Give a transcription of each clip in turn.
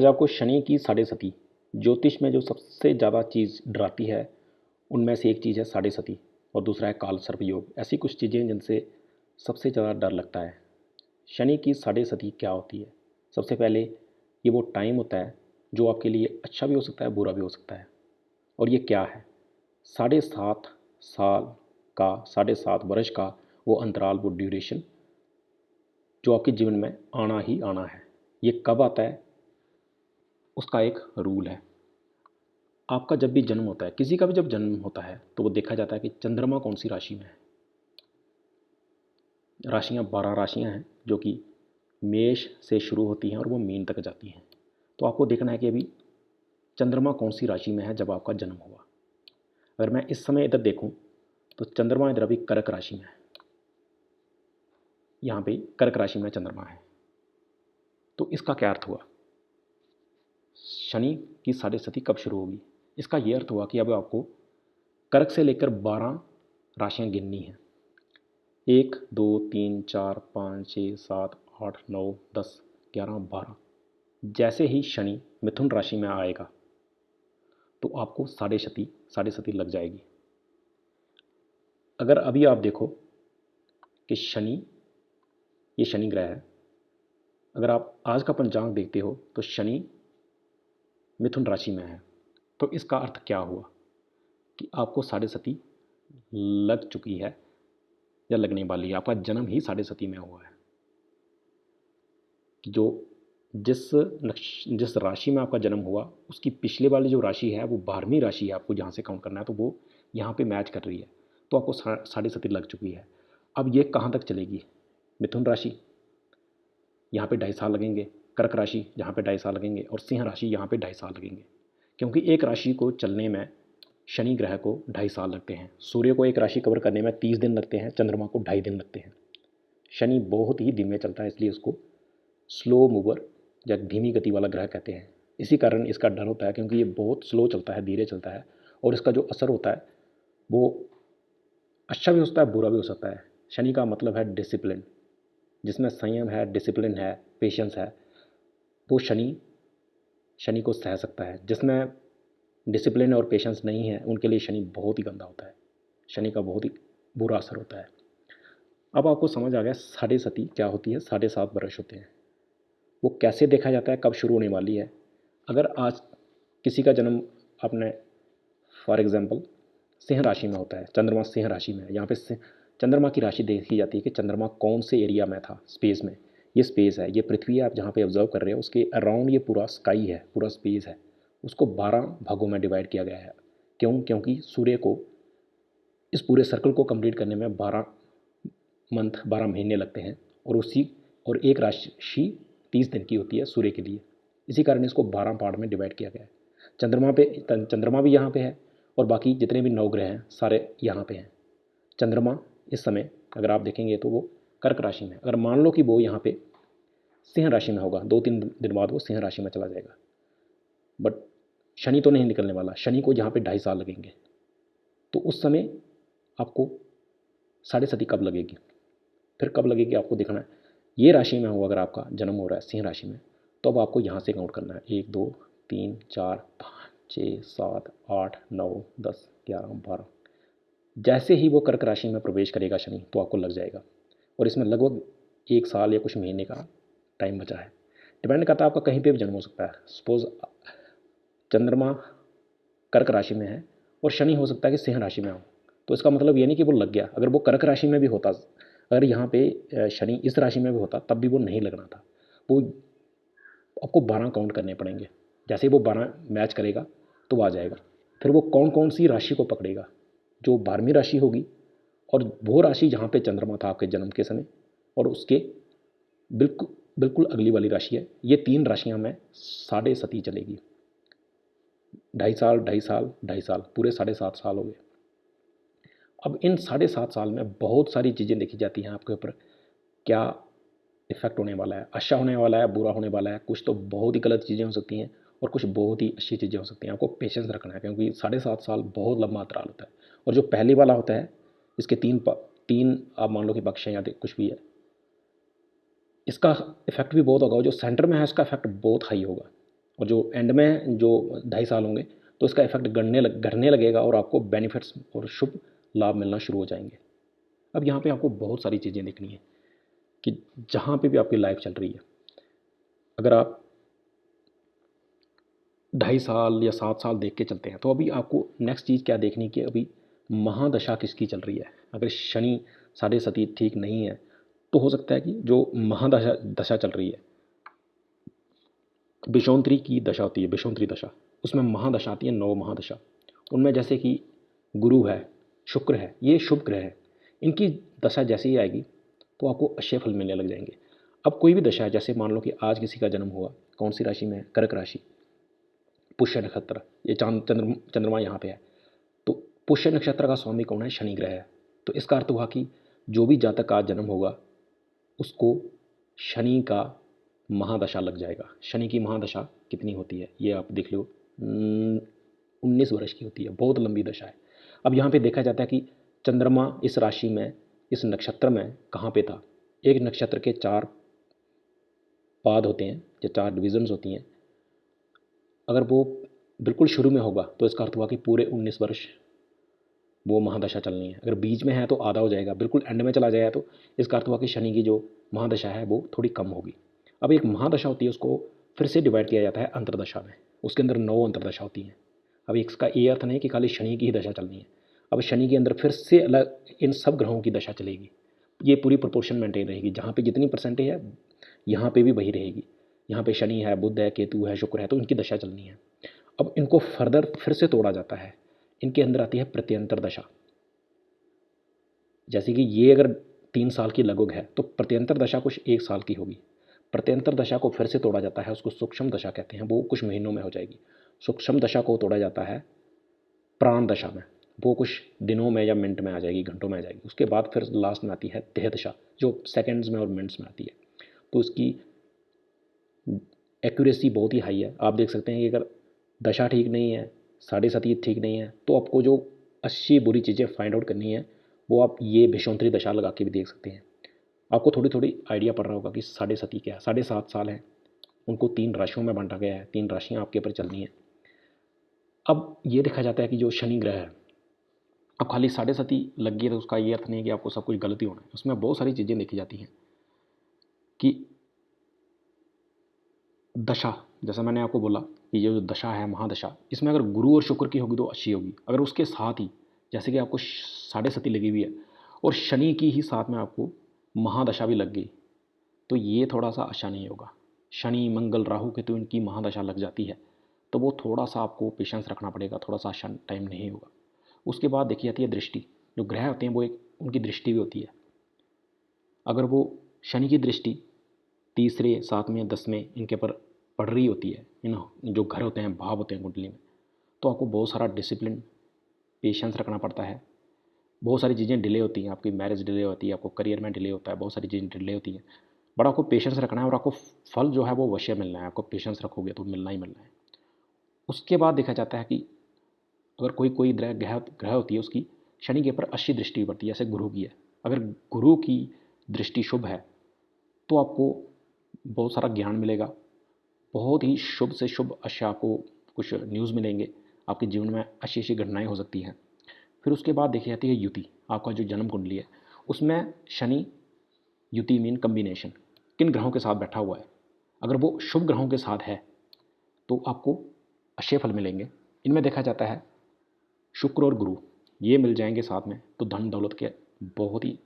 आज आपको शनि की साढ़े सती ज्योतिष में जो सबसे ज़्यादा चीज़ डराती है उनमें से एक चीज़ है साढ़े सती और दूसरा है काल सर्प योग। ऐसी कुछ चीज़ें जिनसे सबसे ज़्यादा डर लगता है। शनि की साढ़े सती क्या होती है? सबसे पहले ये वो टाइम होता है जो आपके लिए अच्छा भी हो सकता है, बुरा भी हो सकता है। और ये क्या है? 7.5 साल का, 7.5 वर्ष का वो अंतराल, वो ड्यूरेशन जो आपके जीवन में आना ही आना है। ये कब आता है उसका एक रूल है। आपका जब भी जन्म होता है, किसी का भी जब जन्म होता है, तो वो देखा जाता है कि चंद्रमा कौन सी राशि में है। राशियाँ 12 राशियाँ हैं जो कि मेष से शुरू होती हैं और वो मीन तक जाती हैं। तो आपको देखना है कि अभी चंद्रमा कौन सी राशि में है जब आपका जन्म हुआ। अगर मैं इस समय इधर देखूं तो चंद्रमा इधर अभी कर्क राशि में है। यहाँ पे कर्क राशि में चंद्रमा है। तो इसका क्या अर्थ हुआ? शनि की साढ़े सती कब शुरू होगी? इसका ये अर्थ हुआ कि अब आपको कर्क से लेकर 12 राशियाँ गिननी हैं। 1 2 3 4 5 6 7 8 9 10 11 12। जैसे ही शनि मिथुन राशि में आएगा तो आपको साढ़े सती लग जाएगी। अगर अभी आप देखो कि ये शनि ग्रह है। अगर आप आज का पंचांग देखते हो तो शनि मिथुन राशि में है। तो इसका अर्थ क्या हुआ कि आपको साढ़े सती लग चुकी है या लगने वाली है। आपका जन्म ही साढ़े सती में हुआ है। कि जो जिस राशि में आपका जन्म हुआ उसकी पिछले वाली जो राशि है वो 12वीं राशि है, आपको जहाँ से काउंट करना है, तो वो यहाँ पे मैच कर रही है। तो आपको साढ़े सती लग चुकी है। अब ये कहाँ तक चलेगी? मिथुन राशि यहाँ पे 2.5 साल लगेंगे, कर्क राशि यहाँ पे 2.5 साल लगेंगे और सिंह राशि यहाँ पे 2.5 साल लगेंगे। क्योंकि एक राशि को चलने में शनि ग्रह को 2.5 साल लगते हैं। सूर्य को एक राशि कवर करने में 30 दिन लगते हैं, चंद्रमा को 2.5 दिन लगते हैं। शनि बहुत ही धीमे चलता है, इसलिए उसको स्लो मूवर या धीमी गति वाला ग्रह कहते हैं। इसी कारण इसका डर होता है, क्योंकि ये बहुत स्लो चलता है, धीरे चलता है और इसका जो असर होता है वो अच्छा भी हो सकता है, बुरा भी हो सकता है। शनि का मतलब है डिसिप्लिन। जिसमें संयम है, डिसिप्लिन है, पेशेंस है, वो शनि को सह सकता है। जिसमें डिसिप्लिन और पेशेंस नहीं है उनके लिए शनि बहुत ही गंदा होता है। शनि का बहुत ही बुरा असर होता है। अब आपको समझ आ गया साढ़े सती क्या होती है। 7.5 वर्ष होते हैं। वो कैसे देखा जाता है, कब शुरू होने वाली है? अगर आज किसी का जन्म आपने फॉर एग्जांपल सिंह राशि में होता है, चंद्रमा सिंह राशि में है, यहाँ पे चंद्रमा की राशि देखी जाती है कि चंद्रमा कौन से एरिया में था स्पेस में। ये स्पेस है, ये पृथ्वी है, आप जहाँ पे ऑब्जर्व कर रहे हो उसके अराउंड ये पूरा स्काई है, पूरा स्पेस है। उसको 12 भागों में डिवाइड किया गया है। क्यों? क्योंकि सूर्य को इस पूरे सर्कल को कंप्लीट करने में 12 महीने लगते हैं और एक राशि 30 दिन की होती है सूर्य के लिए। इसी कारण इसको 12 पार्ट में डिवाइड किया गया है। चंद्रमा भी यहाँ पे है और बाकी जितने भी 9 ग्रह हैं सारे यहाँ पे हैं। चंद्रमा इस समय अगर आप देखेंगे तो वो कर्क राशि में। अगर मान लो कि वो यहाँ पे सिंह राशि में होगा, 2-3 दिन बाद वो सिंह राशि में चला जाएगा। बट शनि तो नहीं निकलने वाला। शनि को यहाँ पे 2.5 साल लगेंगे। तो उस समय आपको साढ़े सती कब लगेगी? फिर कब लगेगी आपको देखना है। ये राशि में हो, अगर आपका जन्म हो रहा है सिंह राशि में, तो अब आपको यहाँ से काउंट करना है 1 2 3 4 5 6 7 8 9 10 11 12। जैसे ही वो कर्क राशि में प्रवेश करेगा शनि, तो आपको लग जाएगा। और इसमें लगभग 1 साल या कुछ महीने का टाइम बचा है। डिपेंड करता है, आपका कहीं पे भी जन्म हो सकता है। सपोज चंद्रमा कर्क राशि में है और शनि हो सकता है कि सिंह राशि में हो, तो इसका मतलब ये नहीं कि वो लग गया। अगर वो कर्क राशि में भी होता, अगर यहाँ पे शनि इस राशि में भी होता, तब भी वो नहीं लगना था। वो आपको 12 काउंट करने पड़ेंगे। जैसे ही वो 12 मैच करेगा तो वो आ जाएगा। फिर वो कौन कौन सी राशि को पकड़ेगा? जो 12वीं राशि होगी और वो राशि जहाँ पे चंद्रमा था आपके जन्म के समय, और उसके बिल्कुल बिल्कुल अगली वाली राशि है। ये 3 राशियाँ में साढ़े सती चलेगी। 2.5 साल 2.5 साल 2.5 साल, पूरे 7.5 साल हो गए। अब इन 7.5 साल में बहुत सारी चीज़ें देखी जाती हैं आपके ऊपर। क्या इफेक्ट होने वाला है, अच्छा होने वाला है, बुरा होने वाला है। कुछ तो बहुत ही गलत चीज़ें हो सकती हैं और कुछ बहुत ही अच्छी चीज़ें हो सकती हैं। आपको पेशेंस रखना है, क्योंकि 7.5 साल बहुत लंबा अंतराल होता है। और जो पहले वाला होता है, इसके तीन आप मान लो कि पक्ष हैं या कुछ भी है, इसका इफेक्ट भी बहुत होगा। जो सेंटर में है इसका इफेक्ट बहुत हाई होगा और जो एंड में जो 2.5 साल होंगे तो इसका इफेक्ट घटने लगेगा और आपको बेनिफिट्स और शुभ लाभ मिलना शुरू हो जाएंगे। अब यहाँ पे आपको बहुत सारी चीज़ें देखनी है कि जहाँ पे भी आपकी लाइफ चल रही है, अगर आप 2.5 साल या 7 साल देख के चलते हैं तो अभी आपको नेक्स्ट चीज़ क्या देखनी कि अभी महादशा किसकी चल रही है। अगर शनि साढ़े सती ठीक नहीं है तो हो सकता है कि जो महादशा दशा चल रही है, विषोंतरी की दशा होती है, विषोंतरी दशा, उसमें महादशा आती है, 9 महादशा। उनमें जैसे कि गुरु है, शुक्र है, ये शुभ ग्रह है, इनकी दशा जैसे ही आएगी तो आपको अच्छे फल मिलने लग जाएंगे। अब कोई भी दशा है, जैसे मान लो कि आज किसी का जन्म हुआ, कौन सी राशि में है, कर्क राशि, पुष्य नक्षत्र, ये चंद्रमा यहाँ पे है, तो पुष्य नक्षत्र का स्वामी कौन है, शनि ग्रह है। तो इसका अर्थ हुआ कि जो भी जातक का जन्म होगा उसको शनि का महादशा लग जाएगा। शनि की महादशा कितनी होती है ये आप देख लो, 19 वर्ष की होती है, बहुत लंबी दशा है। अब यहाँ पे देखा जाता है कि चंद्रमा इस राशि में, इस नक्षत्र में कहाँ पे था। एक नक्षत्र के 4 पाद होते हैं या 4 डिविजन्स होती हैं। अगर वो बिल्कुल शुरू में होगा तो इसका अर्थ हुआ कि पूरे 19 वर्ष वो महादशा चलनी है। अगर बीच में है तो आधा हो जाएगा, बिल्कुल एंड में चला जाएगा तो इसका अर्थ हुआ कि शनि की जो महादशा है वो थोड़ी कम होगी। अब एक महादशा होती है, उसको फिर से डिवाइड किया जाता है अंतरदशा में, उसके अंदर 9 अंतरदशा होती हैं। अब इसका ये अर्थ नहीं कि खाली शनि की ही दशा चलनी है, अब शनि के अंदर फिर से अलग इन सब ग्रहों की दशा चलेगी। ये पूरी प्रोपोर्शन मेंटेन रहेगी, जहाँ पे जितनी परसेंटेज है यहाँ पे भी वही रहेगी। यहाँ पे शनि है, बुध है, केतु है, शुक्र है, तो इनकी दशा चलनी है। अब इनको फर्दर फिर से तोड़ा जाता है, इनके अंदर आती है प्रत्यंतर दशा। जैसे कि ये अगर 3 साल की लगभग है तो प्रत्यंतर दशा कुछ 1 साल की होगी। प्रत्यंतर दशा को फिर से तोड़ा जाता है, उसको सूक्ष्म दशा कहते हैं, वो कुछ महीनों में हो जाएगी। सूक्ष्म दशा को तोड़ा जाता है प्राण दशा में, वो कुछ दिनों में या मिनट में आ जाएगी, घंटों में आ जाएगी। उसके बाद फिर लास्ट में आती है देह दशा, जो सेकेंड्स में और मिनट्स में आती है। तो इसकी एक्यूरेसी बहुत ही हाई है। आप देख सकते हैं कि अगर दशा ठीक नहीं है, साढ़े सती ठीक नहीं है, तो आपको जो अच्छी बुरी चीज़ें फाइंड आउट करनी है वो आप ये भिषोंतरी दशा लगा के भी देख सकते हैं। आपको थोड़ी थोड़ी आइडिया पड़ रहा होगा कि साढ़े सती क्या है। 7.5 साल है, उनको 3 राशियों में बांटा गया है, 3 राशियाँ आपके ऊपर चलनी है। अब ये देखा जाता है कि जो शनि ग्रह है, अब खाली साढ़े सती लग गई तो उसका ये अर्थ नहीं है कि आपको सब कुछ गलती होना है। उसमें बहुत सारी चीज़ें देखी जाती हैं कि दशा, जैसा मैंने आपको बोला कि ये जो दशा है महादशा, इसमें अगर गुरु और शुक्र की होगी तो अच्छी होगी। अगर उसके साथ ही जैसे कि आपको साढ़े सती लगी हुई है और शनि की ही साथ में आपको महादशा भी लग गई तो ये थोड़ा सा अच्छा नहीं होगा। शनि मंगल राहु केतु इनकी महादशा लग जाती है तो वो थोड़ा सा आपको पेशेंस रखना पड़ेगा, थोड़ा सा अच्छा टाइम नहीं होगा। उसके बाद देखी जाती है दृष्टि। जो ग्रह होते हैं वो एक उनकी दृष्टि भी होती है। अगर वो शनि की दृष्टि तीसरे, 7वें, 10वें इनके पर पड़ रही होती है, इन जो घर होते हैं, भाव होते हैं कुंडली में, तो आपको बहुत सारा डिसिप्लिन, पेशेंस रखना पड़ता है। बहुत सारी चीज़ें डिले होती हैं, आपकी मैरिज डिले होती है, आपको करियर में डिले होता है, बहुत सारी चीज़ें डिले होती हैं। बट आपको पेशेंस रखना है और आपको फल जो है वो अवश्य मिलना है। आपको पेशेंस रखोगे तो मिलना ही मिलना है। उसके बाद देखा जाता है कि अगर कोई कोई ग्रह होती है उसकी शनि के ऊपर अच्छी दृष्टि पड़ती है, जैसे गुरु की है। अगर गुरु की दृष्टि शुभ है तो आपको बहुत सारा ज्ञान मिलेगा, बहुत ही शुभ से शुभ अच्छा आपको कुछ न्यूज़ मिलेंगे, आपके जीवन में अच्छी अच्छी घटनाएं हो सकती हैं। फिर उसके बाद देखी जाती है युति। आपका जो जन्म कुंडली है उसमें शनि युति मीन कम्बिनेशन किन ग्रहों के साथ बैठा हुआ है। अगर वो शुभ ग्रहों के साथ है तो आपको अच्छे फल मिलेंगे। इनमें देखा जाता है शुक्र और गुरु ये मिल जाएंगे साथ में तो धन दौलत के बहुत ही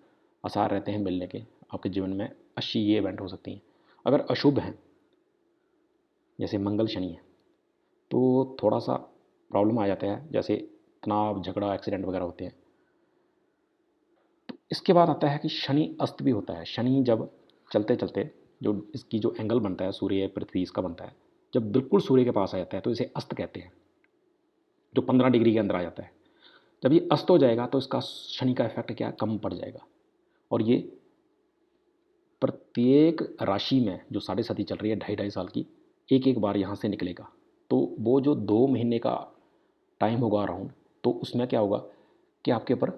आसार रहते हैं मिलने के। आपके जीवन में अच्छी ये इवेंट हो सकती हैं। अगर अशुभ हैं जैसे मंगल शनि है तो थोड़ा सा प्रॉब्लम आ जाता है, जैसे तनाव, झगड़ा, एक्सीडेंट वगैरह होते हैं। तो इसके बाद आता है कि शनि अस्त भी होता है। शनि जब चलते चलते जो इसकी जो एंगल बनता है सूर्य पृथ्वी इसका बनता है, जब बिल्कुल सूर्य के पास आ जाता है तो इसे अस्त कहते हैं, जो 15 डिग्री के अंदर आ जाता है। जब ये अस्त हो जाएगा तो इसका शनि का इफेक्ट क्या कम पड़ जाएगा और ये प्रत्येक राशि में जो साढ़े सती चल रही है 2.5 2.5 साल की, एक एक बार यहाँ से निकलेगा। तो वो जो 2 महीने का टाइम होगा अराउंड, तो उसमें क्या होगा कि आपके ऊपर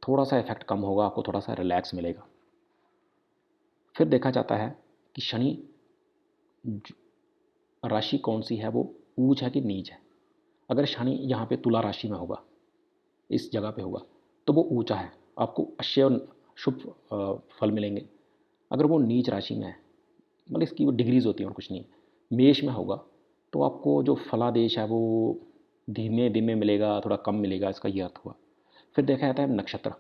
थोड़ा सा इफेक्ट कम होगा, आपको थोड़ा सा रिलैक्स मिलेगा। फिर देखा जाता है कि शनि राशि कौन सी है, वो ऊंच है कि नीच है। अगर शनि यहाँ पे तुला राशि में होगा, इस जगह पे होगा, तो वो ऊंचा है, आपको अश्य और शुभ फल मिलेंगे। अगर वो नीच राशि में है, मतलब इसकी वो डिग्रीज होती हैं और कुछ नहीं है, मेष में होगा, तो आपको जो फलादेश है वो धीमे धीमे मिलेगा, थोड़ा कम मिलेगा, इसका ये अर्थ हुआ। फिर देखा जाता है नक्षत्र,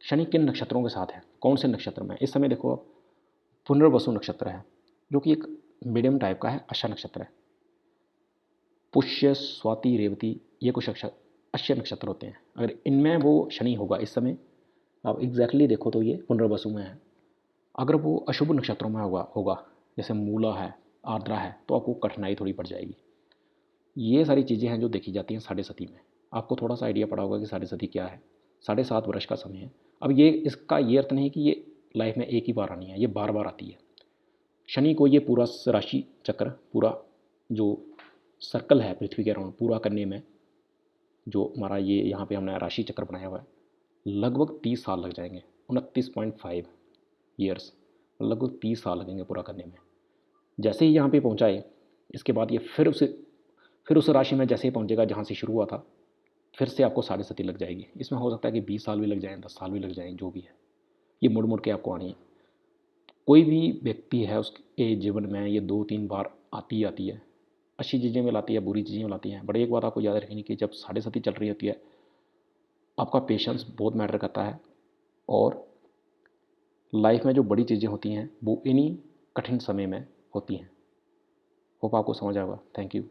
शनि किन नक्षत्रों के साथ है, कौन से नक्षत्र में है। इस समय देखो आप, पुनर्वसु नक्षत्र है जो कि एक मीडियम टाइप का है, अच्छा नक्षत्र है। पुष्य, स्वाति, रेवती, ये कुछ अच्छे नक्षत्र होते हैं। अगर इनमें वो शनि होगा इस समय, आप एग्जैक्टली देखो तो ये पुनर्वसु में है। अगर वो अशुभ नक्षत्रों में होगा जैसे मूला है, आर्द्रा है, तो आपको कठिनाई थोड़ी पड़ जाएगी। ये सारी चीज़ें हैं जो देखी जाती हैं साढ़े सती में। आपको थोड़ा सा आइडिया पड़ा होगा कि साढ़े सती क्या है। 7.5 वर्ष का समय है। अब ये इसका ये अर्थ नहीं कि ये लाइफ में एक ही बार आनी है, ये बार बार आती है। शनि को ये पूरा राशि चक्र, पूरा जो सर्कल है पृथ्वी के अराउंड पूरा करने में, जो हमारा ये यहाँ पे हमने राशि चक्र बनाया हुआ है, लगभग 30 साल लग जाएंगे, 29.5 ईयर्स, लगभग 30 साल लगेंगे पूरा करने में। जैसे ही यहाँ पे पहुँचाए, इसके बाद ये फिर उस राशि में जैसे ही पहुँचेगा जहाँ से शुरू हुआ था, फिर से आपको साढ़े सती लग जाएगी। इसमें हो सकता है कि 20 साल भी लग जाएँ, 10 साल भी लग जाएँ, जो भी है ये मुड़ मुड़ के आपको आनी है। कोई भी व्यक्ति है उसके जीवन में ये 2-3 बार आती है। अच्छी चीज़ें भी लाती है, बुरी चीज़ें भी लाती हैं। बट एक बात आपको याद रखनी कि जब साढ़े सती चल रही होती है, आपका पेशेंस बहुत मैटर करता है, और लाइफ में जो बड़ी चीज़ें होती हैं वो इन्हीं कठिन समय में होती हैं। होप आपको समझ आएगा। Thank you.